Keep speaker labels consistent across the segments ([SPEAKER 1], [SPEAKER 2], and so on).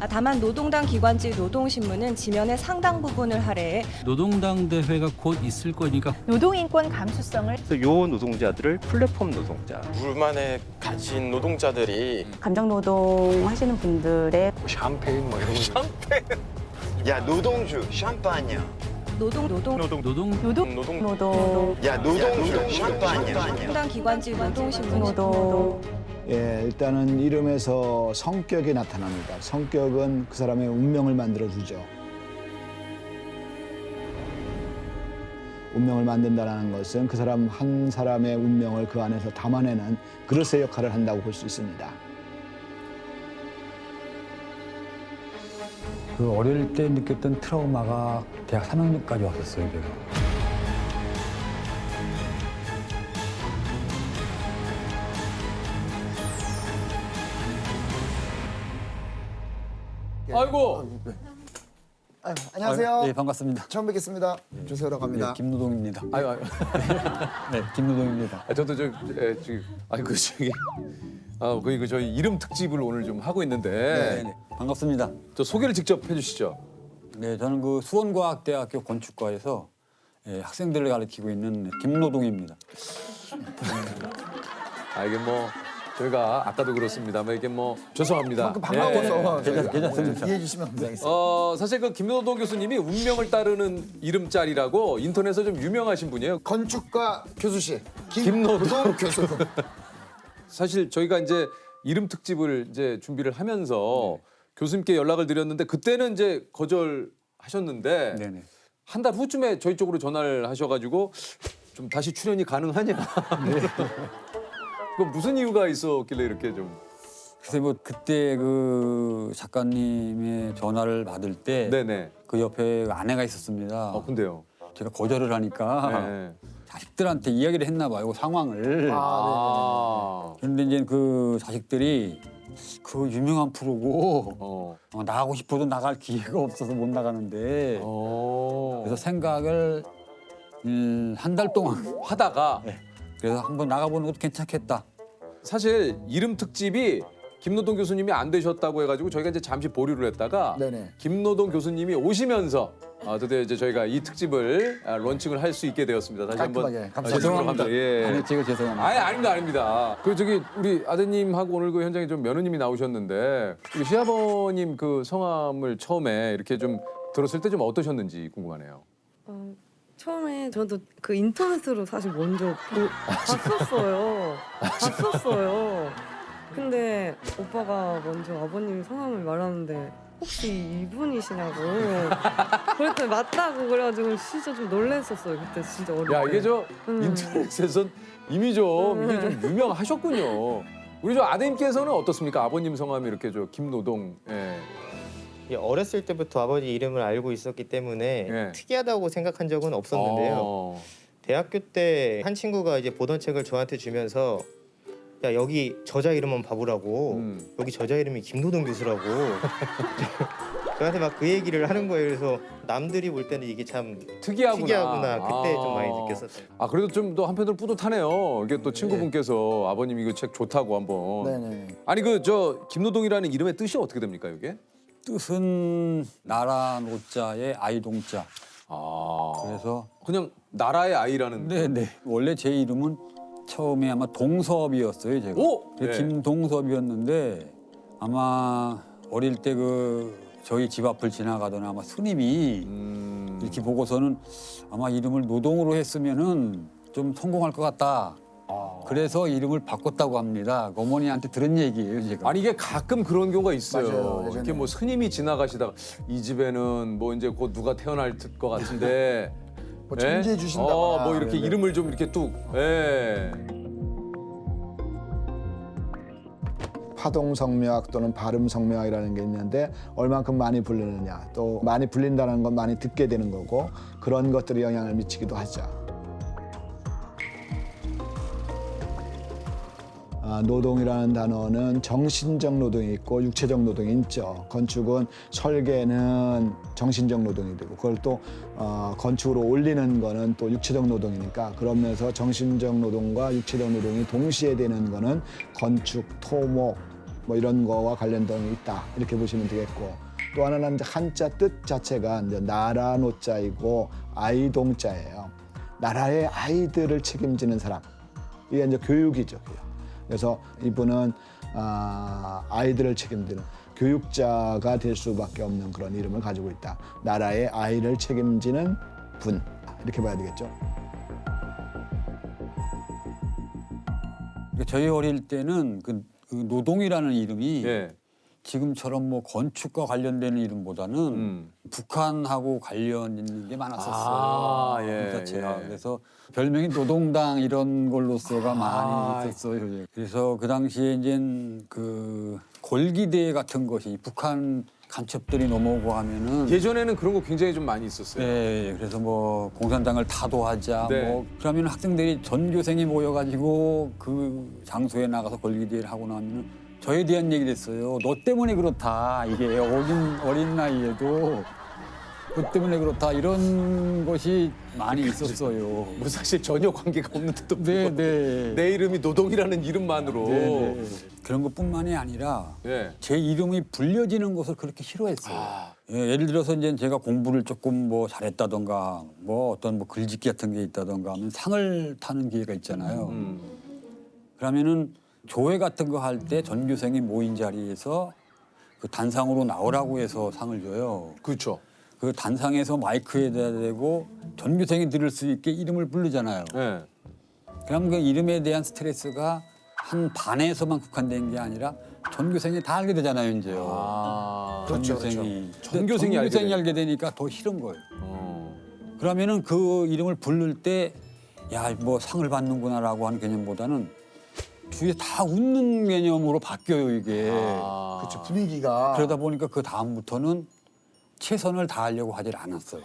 [SPEAKER 1] 다만 노동당 기관지 노동신문은 지면의 상당 부분을 할애해
[SPEAKER 2] 노동당 대회가 곧 있을 거니까
[SPEAKER 3] 노동인권 감수성을
[SPEAKER 4] 그래서 요 노동자들을 플랫폼 노동자.
[SPEAKER 5] 불만에 갇힌 노동자들이
[SPEAKER 6] 감정노동 하시는 분들의
[SPEAKER 5] 샴페인 뭐 이런 거.
[SPEAKER 7] 야 노동주 샴푸아냐.
[SPEAKER 1] 노동
[SPEAKER 7] 야 노동주 샴푸아냐.
[SPEAKER 1] 노동당 기관지 노동신문
[SPEAKER 8] 예, 일단은 이름에서 성격이 나타납니다. 성격은 그 사람의 운명을 만들어주죠. 운명을 만든다는 것은 그 사람 한 사람의 운명을 그 안에서 담아내는 그릇의 역할을 한다고 볼 수 있습니다.
[SPEAKER 9] 그 어릴 때 느꼈던 트라우마가 대학 3학년까지 왔었어요, 제가.
[SPEAKER 10] 아이고.
[SPEAKER 11] 아유, 안녕하세요.
[SPEAKER 9] 네, 반갑습니다.
[SPEAKER 11] 처음 뵙겠습니다. 조세호라고 합니다.
[SPEAKER 9] 네, 김노동입니다.
[SPEAKER 10] 아유.
[SPEAKER 9] 네, 김노동입니다.
[SPEAKER 10] 저도 저희 이름 특집을 오늘 좀 하고 있는데
[SPEAKER 9] 네, 반갑습니다.
[SPEAKER 10] 저 소개를 직접 해주시죠.
[SPEAKER 9] 네, 저는 그 수원과학대학교 건축과에서 학생들을 가르치고 있는 김노동입니다.
[SPEAKER 10] 이게 뭐 저희가 아까도 그렇습니다만 이게 뭐 죄송합니다.
[SPEAKER 11] 반가워서
[SPEAKER 9] 괜찮습니다.
[SPEAKER 11] 이해해 주시면 감사하겠습니다.
[SPEAKER 10] 사실 그 김노동 교수님이 운명을 따르는 이름짤이라고 인터넷에서 좀 유명하신 분이에요.
[SPEAKER 11] 건축가 교수실
[SPEAKER 10] 김노동
[SPEAKER 11] 교수.
[SPEAKER 10] 사실 저희가 이제 이름 특집을 이제 준비를 하면서 교수님께 연락을 드렸는데 그때는 이제 거절하셨는데
[SPEAKER 9] 네네.
[SPEAKER 10] 한 달 후쯤에 저희 쪽으로 전화를 하셔가지고 좀 다시 출연이 가능하냐? 그 무슨 이유가 있었길래 이렇게 좀?
[SPEAKER 9] 글쎄 뭐 그때 그 작가님의 전화를 받을 때
[SPEAKER 10] 네네.
[SPEAKER 9] 그 옆에 아내가 있었습니다.
[SPEAKER 10] 근데요.
[SPEAKER 9] 제가 거절을 하니까
[SPEAKER 10] 네.
[SPEAKER 9] 자식들한테 이야기를 했나 봐요, 그 상황을.
[SPEAKER 10] 아.
[SPEAKER 9] 그런데 이제 그 자식들이 그 유명한 프로고 나가고 싶어도 나갈 기회가 없어서 못 나가는데 그래서 생각을 한 달 동안
[SPEAKER 10] 하다가
[SPEAKER 9] 그래서 한번 나가보는 것도 괜찮겠다.
[SPEAKER 10] 사실 이름 특집이 김노동 교수님이 안 되셨다고 해가지고 저희가 이제 잠시 보류를 했다가
[SPEAKER 11] 네네.
[SPEAKER 10] 김노동 교수님이 오시면서 드디어 이제 저희가 이 특집을 론칭을 할 수 있게 되었습니다. 다시 한번
[SPEAKER 11] 깔끔하게 감사합니다.
[SPEAKER 10] 죄송합니다. 예.
[SPEAKER 9] 아니 제가 죄송합니다.
[SPEAKER 10] 아닙니다. 그 저기 우리 아드님하고 오늘 그 현장에 좀 며느님이 나오셨는데 우리 시아버님 그 성함을 처음에 이렇게 좀 들었을 때 좀 어떠셨는지 궁금하네요.
[SPEAKER 6] 처음에 저도 그 인터넷으로 사실 먼저 봤었어요. 근데 오빠가 먼저 아버님 성함을 말하는데 혹시 이분이시냐고 그랬더니 맞다고 그래가지고 진짜 좀 놀랐었어요. 그때 진짜 어릴 때.
[SPEAKER 10] 야 이게 저 인터넷에선 이미 좀 이게 좀 유명하셨군요. 우리 저 아드님께서는 어떻습니까? 아버님 성함이 이렇게 저 김노동. 예.
[SPEAKER 12] 어렸을 때부터 아버지 이름을 알고 있었기 때문에
[SPEAKER 10] 예.
[SPEAKER 12] 특이하다고 생각한 적은 없었는데요. 대학교 때 한 친구가 이제 보던 책을 저한테 주면서 야 여기 저자 이름만 봐보라고 여기 저자 이름이 김노동 교수라고 저한테 막 그 얘기를 하는 거예요. 그래서 남들이 볼 때는 이게 참 특이하구나 그때 좀 많이 느꼈었어요.
[SPEAKER 10] 그래도 좀 또 한편으로 뿌듯하네요. 이게 또 친구분께서 아버님 이거 책 좋다고 한번.
[SPEAKER 11] 네네.
[SPEAKER 10] 아니 그 저 김노동이라는 이름의 뜻이 어떻게 됩니까 이게?
[SPEAKER 9] 뜻은 나라 노자의 아이동자. 그래서
[SPEAKER 10] 그냥 나라의 아이라는.
[SPEAKER 9] 네네. 원래 제 이름은 처음에 아마 동섭이었어요, 제가.
[SPEAKER 10] 오! 네.
[SPEAKER 9] 김동섭이었는데 아마 어릴 때 그 저희 집 앞을 지나가던 아마 스님이 이렇게 보고서는 아마 이름을 노동으로 했으면은 좀 성공할 것 같다. 그래서 이름을 바꿨다고 합니다. 어머니한테 들은 얘기예요, 제가.
[SPEAKER 10] 아니 이게 가끔 그런 경우가 있어요.
[SPEAKER 11] 맞아요,
[SPEAKER 10] 이렇게 뭐 스님이 지나가시다가 이 집에는 뭐 이제 곧 누가 태어날 것 같은데
[SPEAKER 11] 뭐 존재해 주신다거나.
[SPEAKER 10] 뭐 이렇게
[SPEAKER 11] 네네.
[SPEAKER 10] 이름을 좀 이렇게 뚝. 예.
[SPEAKER 8] 파동성묘학 또는 발음성묘학이라는 게 있는데 얼만큼 많이 부르느냐 또 많이 불린다는 건 많이 듣게 되는 거고 그런 것들이 영향을 미치기도 하죠. 노동이라는 단어는 정신적 노동이 있고 육체적 노동이 있죠. 건축은 설계는 정신적 노동이 되고 그걸 또 건축으로 올리는 거는 또 육체적 노동이니까 그러면서 정신적 노동과 육체적 노동이 동시에 되는 거는 건축, 토목, 뭐 이런 거와 관련성이 있다 이렇게 보시면 되겠고 또 하나는 이제 한자 뜻 자체가 이제 나라 노자이고 아이동자예요. 나라의 아이들을 책임지는 사람 이게 이제 교육이죠. 교육. 그래서 이분은 아이들을 책임지는 교육자가 될 수밖에 없는 그런 이름을 가지고 있다. 나라의 아이를 책임지는 분 이렇게 봐야 되겠죠.
[SPEAKER 9] 그러니까 저희 어릴 때는 그 노동이라는 이름이
[SPEAKER 10] 예.
[SPEAKER 9] 지금처럼 뭐 건축과 관련되는 이름보다는 북한하고 관련 있는 게 많았었어요.
[SPEAKER 10] 예,
[SPEAKER 9] 그 자체가.
[SPEAKER 10] 예.
[SPEAKER 9] 그래서 별명이 노동당 이런 걸로서가 많이 있었어요. 그래서 그 당시에 이제 그 골기대 같은 것이 북한 간첩들이 넘어오고 하면은
[SPEAKER 10] 예전에는 그런 거 굉장히 좀 많이 있었어요.
[SPEAKER 9] 네, 그래서 뭐 공산당을 타도하자
[SPEAKER 10] 네.
[SPEAKER 9] 뭐 그러면 학생들이 전교생이 모여가지고 그 장소에 나가서 골기대를 하고 나면은 저에 대한 얘기를 했어요. 너 때문에 그렇다. 이게 어린 나이에도 너 때문에 그렇다. 이런 것이 많이 있었어요.
[SPEAKER 10] 뭐 사실 전혀 관계가 없는데도
[SPEAKER 9] 네,
[SPEAKER 10] 불구하고
[SPEAKER 9] 네.
[SPEAKER 10] 내 이름이 노동이라는 이름만으로
[SPEAKER 9] 네, 네. 그런 것뿐만이 아니라
[SPEAKER 10] 예.
[SPEAKER 9] 제 이름이 불려지는 것을 그렇게 싫어했어요. 예, 예를 들어서 이제 제가 공부를 조금 뭐 잘했다던가 뭐 어떤 뭐 글짓기 같은 게 있다던가 하면 상을 타는 기회가 있잖아요. 그러면은 조회 같은 거 할 때 전교생이 모인 자리에서 그 단상으로 나오라고 해서 상을 줘요.
[SPEAKER 10] 그렇죠.
[SPEAKER 9] 그 단상에서 마이크에다 대고 전교생이 들을 수 있게 이름을 부르잖아요.
[SPEAKER 10] 예.
[SPEAKER 9] 그럼 그 이름에 대한 스트레스가 한 반에서만 국한된 게 아니라 전교생이 다 알게 되잖아요, 이제요.
[SPEAKER 10] 그렇죠,
[SPEAKER 9] 전교생이.
[SPEAKER 10] 그렇죠. 전교생이
[SPEAKER 9] 알게 되니까 더 싫은 거예요. 그러면은 그 이름을 부를 때 야, 뭐 상을 받는구나라고 하는 개념보다는 주위에 다 웃는 개념으로 바뀌어요, 이게.
[SPEAKER 11] 그렇죠. 분위기가.
[SPEAKER 9] 그러다 보니까 그 다음부터는 최선을 다하려고 하질 않았어요.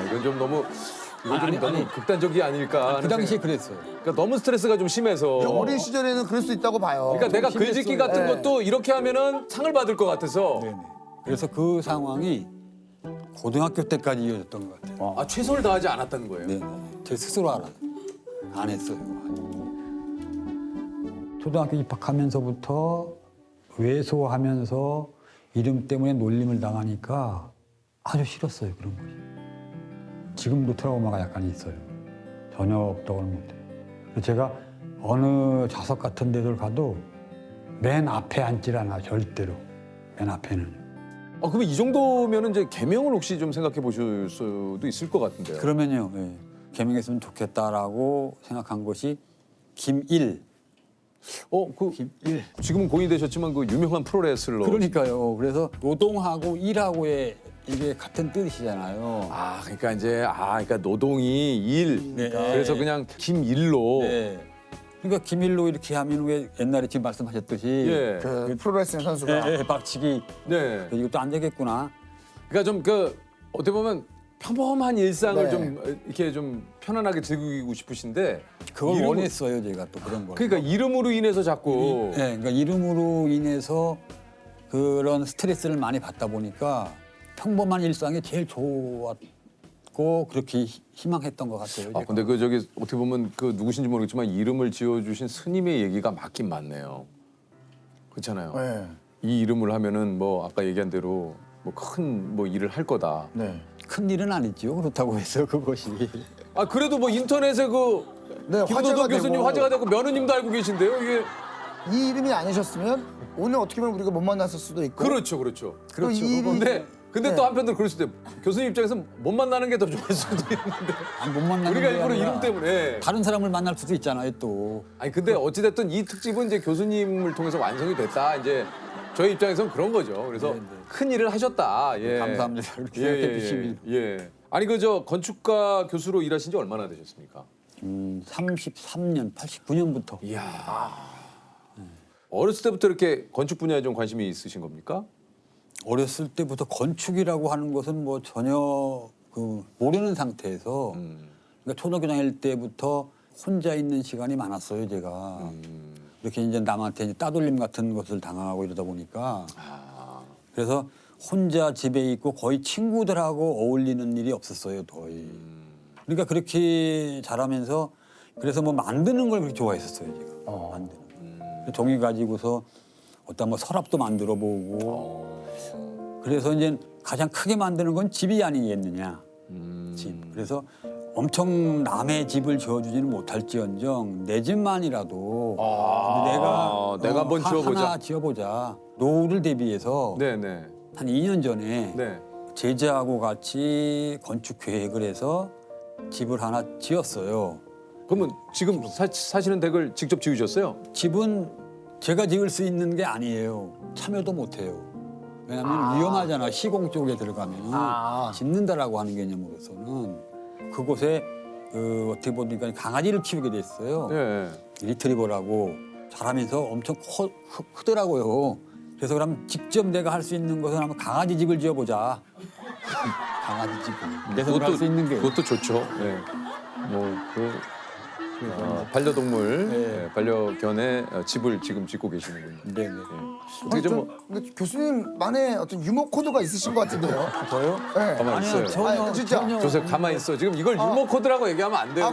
[SPEAKER 10] 이건 좀 너무 너무 극단적이 아닐까. 하는
[SPEAKER 9] 그 당시에
[SPEAKER 10] 생각.
[SPEAKER 9] 그랬어요.
[SPEAKER 10] 그러니까 너무 스트레스가 좀 심해서.
[SPEAKER 11] 어린 시절에는 그럴 수 있다고 봐요.
[SPEAKER 10] 그러니까 내가 글짓기 같은 것도 이렇게 하면은 상을 받을 것 같아서.
[SPEAKER 9] 네네. 그래서 그 상황이 고등학교 때까지 이어졌던 것 같아요.
[SPEAKER 10] 아, 최선을 다하지 않았다는 거예요.
[SPEAKER 9] 네, 제 스스로 알아요. 안 했어요. 초등학교 입학하면서부터 외소하면서 이름 때문에 놀림을 당하니까 아주 싫었어요, 그런 것이. 지금도 트라우마가 약간 있어요. 전혀 없다고는 못해요. 그래서 제가 어느 좌석 같은 데를 가도 맨 앞에 앉질 않아, 절대로. 맨 앞에는.
[SPEAKER 10] 그러면 이 정도면은 이제 개명을 혹시 좀 생각해 보실 수도 있을 것 같은데요.
[SPEAKER 9] 그러면요, 예. 개명했으면 좋겠다라고 생각한 것이 김일.
[SPEAKER 10] 김일. 지금은 고인이 되셨지만 그 유명한 프로레슬러.
[SPEAKER 9] 그러니까요. 그래서 노동하고 일하고의 이게 같은 뜻이잖아요.
[SPEAKER 10] 그러니까 이제 그러니까 노동이 일.
[SPEAKER 9] 네.
[SPEAKER 10] 그래서 그냥 김일로.
[SPEAKER 9] 네. 그러니까 김일로 이렇게 하면 왜 옛날에 지금 말씀하셨듯이
[SPEAKER 10] 예.
[SPEAKER 11] 그 프로레슬링 선수가.
[SPEAKER 9] 박치기.
[SPEAKER 10] 네.
[SPEAKER 9] 이것도 안 되겠구나.
[SPEAKER 10] 그러니까 좀 어떻게 보면 평범한 일상을
[SPEAKER 11] 네.
[SPEAKER 10] 좀 이렇게 좀 편안하게 즐기고 싶으신데
[SPEAKER 9] 그걸 원했어요, 제가 또 그런 걸.
[SPEAKER 10] 그러니까 이름으로 인해서 자꾸
[SPEAKER 9] 그러니까 이름으로 인해서 그런 스트레스를 많이 받다 보니까 평범한 일상이 제일 좋았고 그렇게 희망했던 것 같아요. 제가.
[SPEAKER 10] 근데 어떻게 보면 그 누구신지 모르겠지만 이름을 지어주신 스님의 얘기가 맞긴 맞네요. 그렇잖아요.
[SPEAKER 11] 네.
[SPEAKER 10] 이 이름을 하면은 뭐 아까 얘기한 대로 뭐 큰 뭐 일을 할 거다.
[SPEAKER 11] 네.
[SPEAKER 9] 큰 일은 아니죠. 그렇다고 해서 그것이.
[SPEAKER 10] 그래도 뭐 인터넷에
[SPEAKER 11] 네,
[SPEAKER 10] 김노동 교수님
[SPEAKER 11] 되고.
[SPEAKER 10] 화제가 되고 며느님도 알고 계신데요. 이게
[SPEAKER 11] 이 이름이 아니셨으면 오늘 어떻게 보면 우리가 못 만났을 수도 있고.
[SPEAKER 10] 그렇죠.
[SPEAKER 11] 또 이 이름이
[SPEAKER 10] 근데
[SPEAKER 11] 네.
[SPEAKER 10] 또 한편으로 그럴 수도 있고 교수님 입장에서 못 만나는 게 더 좋을 수도 있는데
[SPEAKER 9] 못 만나는
[SPEAKER 10] 우리가
[SPEAKER 9] 게
[SPEAKER 10] 일부러
[SPEAKER 9] 아니라
[SPEAKER 10] 이름 때문에
[SPEAKER 9] 다른 사람을 만날 수도 있잖아요, 또.
[SPEAKER 10] 근데 어찌됐든 이 특집은 이제 교수님을 통해서 완성이 됐다. 이제 저희 입장에서는 그런 거죠. 그래서
[SPEAKER 9] 네.
[SPEAKER 10] 큰 일을 하셨다. 예.
[SPEAKER 9] 감사합니다. 그렇게 생각해 주시면.
[SPEAKER 10] 예. 아니 건축가 교수로 일하신 지 얼마나 되셨습니까?
[SPEAKER 9] 33년, 89년부터.
[SPEAKER 10] 이야. 어렸을 때부터 이렇게 건축 분야에 좀 관심이 있으신 겁니까?
[SPEAKER 9] 어렸을 때부터 건축이라고 하는 것은 뭐 전혀 모르는 상태에서 그러니까 초등학교 다닐 때부터 혼자 있는 시간이 많았어요, 제가. 이렇게 이제 남한테 이제 따돌림 같은 것을 당하고 이러다 보니까 그래서 혼자 집에 있고 거의 친구들하고 어울리는 일이 없었어요, 거의. 그러니까 그렇게 자라면서 그래서 뭐 만드는 걸 그렇게 좋아했었어요, 제가. 만드는. 종이 가지고서 어떤 뭐 서랍도 만들어 보고 그래서 이제 가장 크게 만드는 건 집이 아니겠느냐. 집. 그래서 엄청 남의 집을 지어주지는 못할지언정 내 집만이라도
[SPEAKER 10] 내가 한번 지어보자.
[SPEAKER 9] 하나 지어보자. 노후를 대비해서
[SPEAKER 10] 네네.
[SPEAKER 9] 한 2년 전에
[SPEAKER 10] 네.
[SPEAKER 9] 제자하고 같이 건축 계획을 해서 집을 하나 지었어요.
[SPEAKER 10] 그러면 지금 사시는 댁을 직접 지으셨어요?
[SPEAKER 9] 집은 제가 지을 수 있는 게 아니에요. 참여도 못해요. 왜냐하면 위험하잖아. 시공 쪽에 들어가면 짓는다라고 하는 개념으로서는 그곳에 어떻게 보니까 강아지를 키우게 됐어요.
[SPEAKER 10] 네.
[SPEAKER 9] 리트리버라고 자라면서 엄청 크더라고요. 그래서 그럼 직접 내가 할 수 있는 것은 한번 강아지 집을 지어보자. 강아지 집을. 내서 할 수 있는 게.
[SPEAKER 10] 그것도 좋죠. 네. 반려동물,
[SPEAKER 9] 네.
[SPEAKER 10] 반려견의 집을 지금 짓고 계시는군요.
[SPEAKER 9] 네네.
[SPEAKER 10] 어떻게 좀
[SPEAKER 11] 근데 교수님만의 어떤 유머 코드가 있으신 것 같은데요.
[SPEAKER 9] 저요?
[SPEAKER 11] 네.
[SPEAKER 10] 가만히 있어요.
[SPEAKER 11] 아니, 진짜.
[SPEAKER 10] 조셉 가만히 있어. 지금 이걸 유머 코드라고 얘기하면 안 돼요.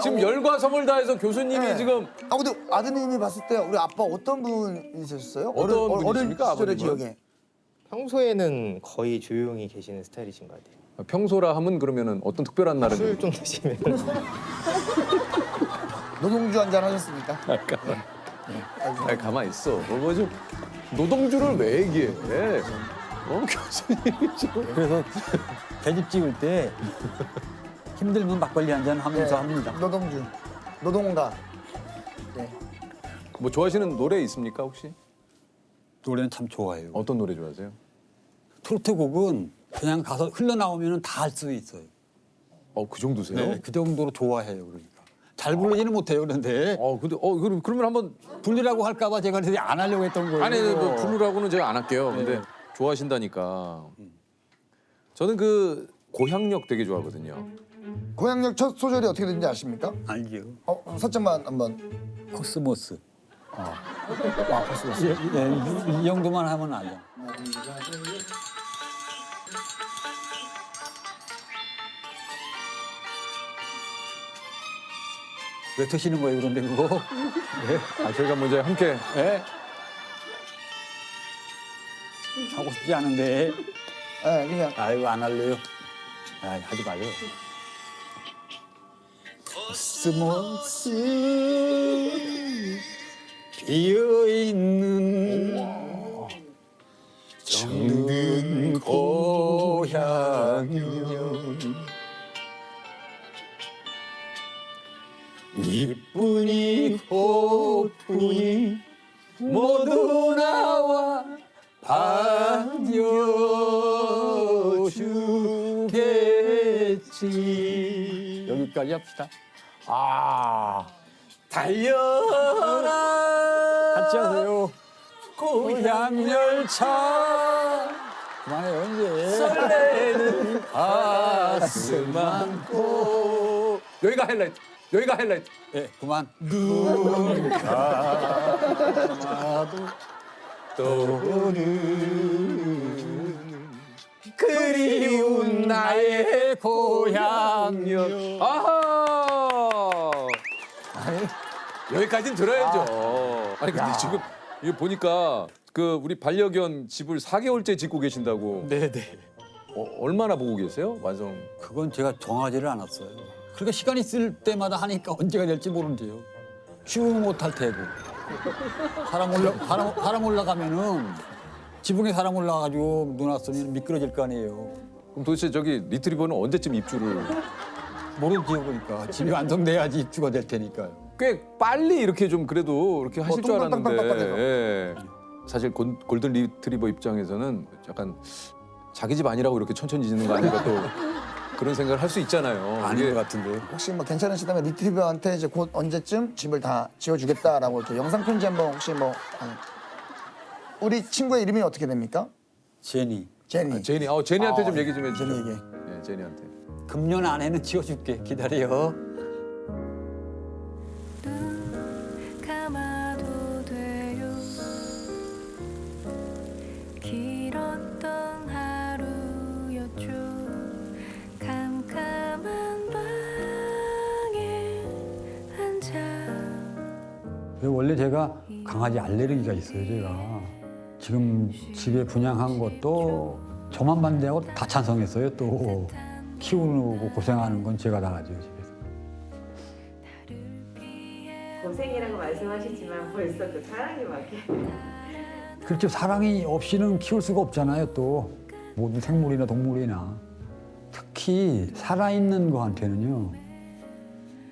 [SPEAKER 10] 지금 열과 성을 다해서 교수님이
[SPEAKER 11] 네.
[SPEAKER 10] 지금
[SPEAKER 11] 근데 아드님이 봤을 때 우리 아빠 어떤 분이셨어요?
[SPEAKER 10] 어떤 분이십니까,
[SPEAKER 11] 시절의
[SPEAKER 10] 아버님은?
[SPEAKER 11] 기억에.
[SPEAKER 12] 평소에는 거의 조용히 계시는 스타일이신 것 같아요.
[SPEAKER 10] 평소라 하면 그러면은 어떤 특별한 날은
[SPEAKER 12] 술 좀 드시면
[SPEAKER 11] 노동주 한잔 하셨습니까?
[SPEAKER 10] 아니, 가만히 있어. 뭐 좀 노동주를 왜 얘기해? 교수님이 지금
[SPEAKER 9] 그래서 대집 지을 때 힘들면 막걸리 한잔 하면서 합니다.
[SPEAKER 11] 노동주, 노동가.
[SPEAKER 10] 뭐 좋아하시는 노래 있습니까 혹시?
[SPEAKER 9] 노래는 참 좋아해요.
[SPEAKER 10] 어떤 노래 좋아하세요?
[SPEAKER 9] 트로트 곡은 그냥 가서 흘러나오면 다 할 수 있어요.
[SPEAKER 10] 그 정도세요?
[SPEAKER 9] 네, 그 정도로 좋아해요. 그러니까 잘 부르지는 못해요. 그런데
[SPEAKER 10] 근데 그러면 한번
[SPEAKER 9] 부르라고 할까봐 제가 그래서 안 하려고 했던 거예요.
[SPEAKER 10] 아니 뭐 부르라고는 제가 안 할게요. 근데 좋아하신다니까. 저는 그 고향역 되게 좋아하거든요.
[SPEAKER 11] 고향역 첫 소절이 어떻게 되는지 아십니까?
[SPEAKER 9] 알죠.
[SPEAKER 11] 살짝만 한번.
[SPEAKER 9] 코스모스.
[SPEAKER 11] 코스모스.
[SPEAKER 9] 이 정도만 하면 알죠. 왜 드시는 거예요, 그런데 그거?
[SPEAKER 10] 네. 저희가 먼저 함께.
[SPEAKER 9] 네? 하고 싶지 않은데.
[SPEAKER 11] 네, 그냥.
[SPEAKER 9] 아이고, 안 할래요. 하지 말래요. 코스모스 피어있는 정든 고향역 이뿐이 꽃뿐이 모두 나와 반겨주겠지. 여기까지 합시다. 달려라 같이 하세요. 고향열차 그만해요 이제. 설레는 가슴 안고
[SPEAKER 10] 여기가 하이라이트.
[SPEAKER 9] 예, 그만.
[SPEAKER 10] 눈 감아도 떠오르는
[SPEAKER 9] 그리운 나의 고향역.
[SPEAKER 10] 아하! 여기까지는 들어야죠. 아니 근데 지금 이거 보니까 그 우리 반려견 집을 4개월째 짓고 계신다고.
[SPEAKER 9] 네네.
[SPEAKER 10] 얼마나 보고 계세요? 완성.
[SPEAKER 9] 그건 제가 정하지를 않았어요. 그러니까 시간 있을 때마다 하니까 언제가 될지 모른대요. 쉬우면 못할 테고. 사람 올라가면은 지붕에 사람 올라가가지고 눈 왔으면 미끄러질 거 아니에요.
[SPEAKER 10] 그럼 도대체 저기 리트리버는 언제쯤 입주를?
[SPEAKER 9] 모르지요, 그러니까. 집이 완성돼야지 입주가 될 테니까요.
[SPEAKER 10] 꽤 빨리 이렇게 좀 그래도 이렇게 하실 줄
[SPEAKER 11] 똥땅땅땅땅해서.
[SPEAKER 10] 알았는데. 예. 사실 골든 리트리버 입장에서는 약간 자기 집 아니라고 이렇게 천천히 짓는 거 아닌가 또 그런 생각을 할 수 있잖아요.
[SPEAKER 9] 아닌 것 같은데.
[SPEAKER 11] 혹시 뭐 괜찮으시다면 리트리버한테 이제 곧 언제쯤 집을 다 지어주겠다라고 이렇게 영상 편지 한번 혹시 뭐 우리 친구의 이름이 어떻게 됩니까?
[SPEAKER 9] 제니.
[SPEAKER 11] 제니.
[SPEAKER 10] 제니한테 좀 얘기 좀 해주세요.
[SPEAKER 11] 제니에게.
[SPEAKER 10] 네, 제니한테.
[SPEAKER 9] 금년 안에는 지어줄게. 기다려.
[SPEAKER 3] 감아도 돼요. 길었던 하루였죠. 캄캄한 방에 앉아
[SPEAKER 9] 원래 제가 강아지 알레르기가 있어요, 제가. 지금 집에 분양한 것도 저만 반대하고 다 찬성했어요, 또. 키우고 고생하는 건 제가 다 하죠, 집에서.
[SPEAKER 13] 고생이라고 말씀하시지만 벌써 그 사랑이 막
[SPEAKER 9] 그렇죠. 사랑이 없이는 키울 수가 없잖아요, 또. 모든 생물이나 동물이나. 특히 살아있는 거한테는요,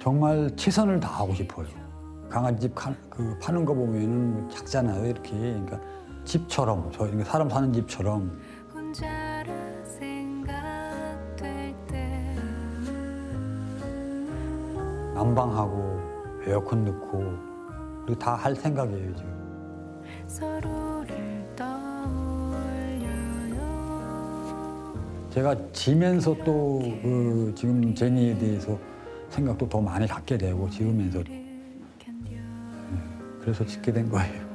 [SPEAKER 9] 정말 최선을 다하고 싶어요. 강아지 파는 거 보면은 작잖아요, 이렇게. 그러니까 집처럼, 저희 사람 사는 집처럼.
[SPEAKER 3] 혼자라 생각될 때
[SPEAKER 9] 난방하고 에어컨 넣고 그리고 다 할 생각이에요, 지금.
[SPEAKER 3] 서로를 떠올려요.
[SPEAKER 9] 제가 지면서 또 지금 제니에 대해서 생각도 더 많이 갖게 되고 지으면서 그래서 짓게 된 거예요.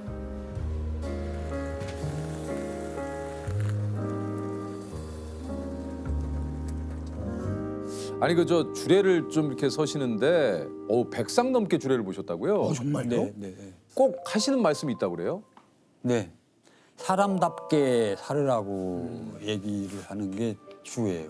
[SPEAKER 10] 아니 그 저 주례를 좀 이렇게 서시는데 100상 넘게 주례를 보셨다고요?
[SPEAKER 11] 정말요?
[SPEAKER 9] 네, 네.
[SPEAKER 10] 꼭 하시는 말씀이 있다고 그래요?
[SPEAKER 9] 네. 사람답게 살으라고 얘기를 하는 게 주예요.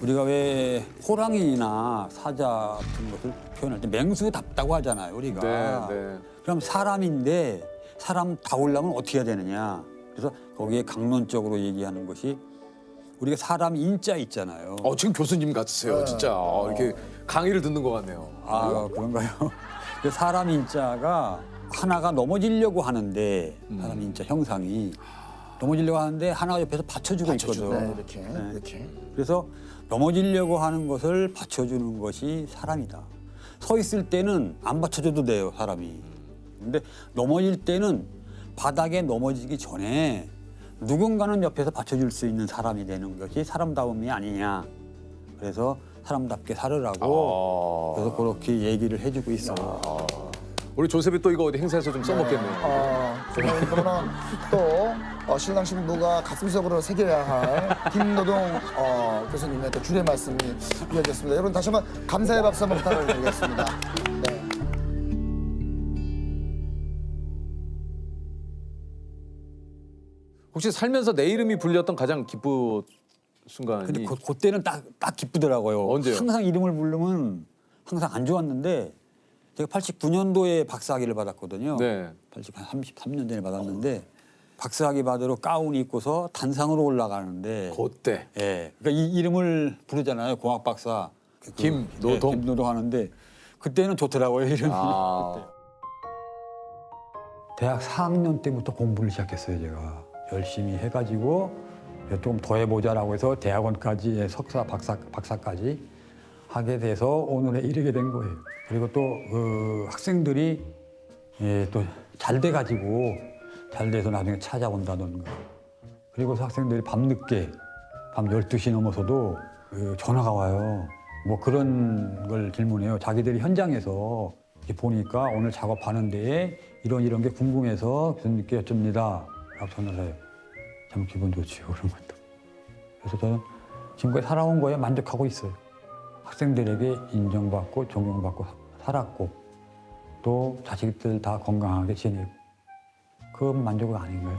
[SPEAKER 9] 우리가 왜 호랑이나 사자 같은 것을 표현할 때 맹수답다고 하잖아요, 우리가.
[SPEAKER 10] 네.
[SPEAKER 9] 그럼 사람인데 사람다우려면 어떻게 해야 되느냐. 그래서 거기에 강론적으로 얘기하는 것이 우리가 사람 인자 있잖아요.
[SPEAKER 10] 지금 교수님 같으세요, 진짜. 이렇게 강의를 듣는 것 같네요.
[SPEAKER 9] 아, 그런가요? 그 사람 인자가 하나가 넘어지려고 하는데 사람 인자 형상이 넘어지려고 하는데 하나가 옆에서 받쳐주고 있거든.
[SPEAKER 11] 네, 이렇게.
[SPEAKER 9] 그래서 넘어지려고 하는 것을 받쳐주는 것이 사람이다. 서 있을 때는 안 받쳐줘도 돼요, 사람이. 근데 넘어질 때는 바닥에 넘어지기 전에 누군가는 옆에서 받쳐줄 수 있는 사람이 되는 것이 사람다움이 아니냐. 그래서 사람답게 살으라고 그래서 그렇게 얘기를 해주고 있어요.
[SPEAKER 10] 우리 조셉이 또 이거 어디 행사에서 좀 써먹겠네요.
[SPEAKER 11] 그러면 또 신랑 신부가 가슴속으로 새겨야 할 김노동 교수님의 또 주례 말씀이 이어졌습니다. 여러분 다시 한번 감사의 박수 한번 부탁드리겠습니다. 네.
[SPEAKER 10] 혹시 살면서 내 이름이 불렸던 가장 기쁜 순간이?
[SPEAKER 9] 근데 그때는 딱 기쁘더라고요.
[SPEAKER 10] 언제요?
[SPEAKER 9] 항상 이름을 부르면 항상 안 좋았는데 제가 89년도에 박사학위를 받았거든요.
[SPEAKER 10] 네.
[SPEAKER 9] 33년 전에 받았는데 박사학위 받으러 가운 입고서 단상으로 올라가는데
[SPEAKER 10] 그때.
[SPEAKER 9] 예. 그러니까 이 이름을 부르잖아요. 공학 박사.
[SPEAKER 10] 김노동.
[SPEAKER 9] 김노동 하는데 그때는 좋더라고요, 이름이. 대학 4학년 때부터 공부를 시작했어요, 제가. 열심히 해가지고 좀 더 해보자라고 해서 대학원까지 석사, 박사까지 하게 돼서 오늘에 이르게 된 거예요. 그리고 또 그 학생들이 또 잘 돼가지고 잘 돼서 나중에 찾아온다던가. 그리고서 학생들이 밤늦게 밤 12시 넘어서도 전화가 와요. 뭐 그런 걸 질문해요. 자기들이 현장에서 이렇게 보니까 오늘 작업하는 데에 이런 게 궁금해서 교수님께 여쭙니다. 라고 전화를 해요. 참 기분 좋지요, 그런 것도. 그래서 저는 지금까지 살아온 거에 만족하고 있어요. 학생들에게 인정받고 존경받고 살았고 또 자식들 다 건강하게 지내고 그건 만족은 아닌가요?